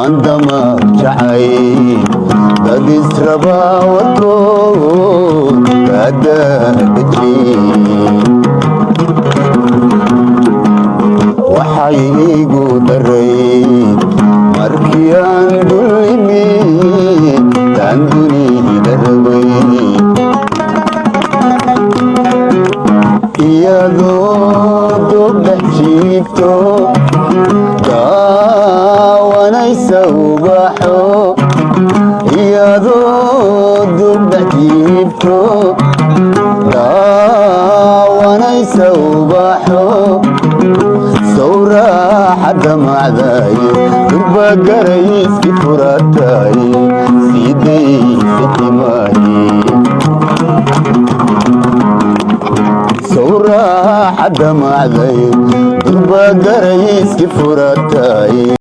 عندما جعي قد اسربا والطول قد بجري وحييقو دري مركيان دلمي تندني دربي iyadoo dhex jiifto daawanaysa ubaxo iyadoo dhex jiifto daawanaysa ubaxo sawraaxadda macdaye durba garayski furataye sidaysa timaaye sawraaxadda macdaye durba garayski furataye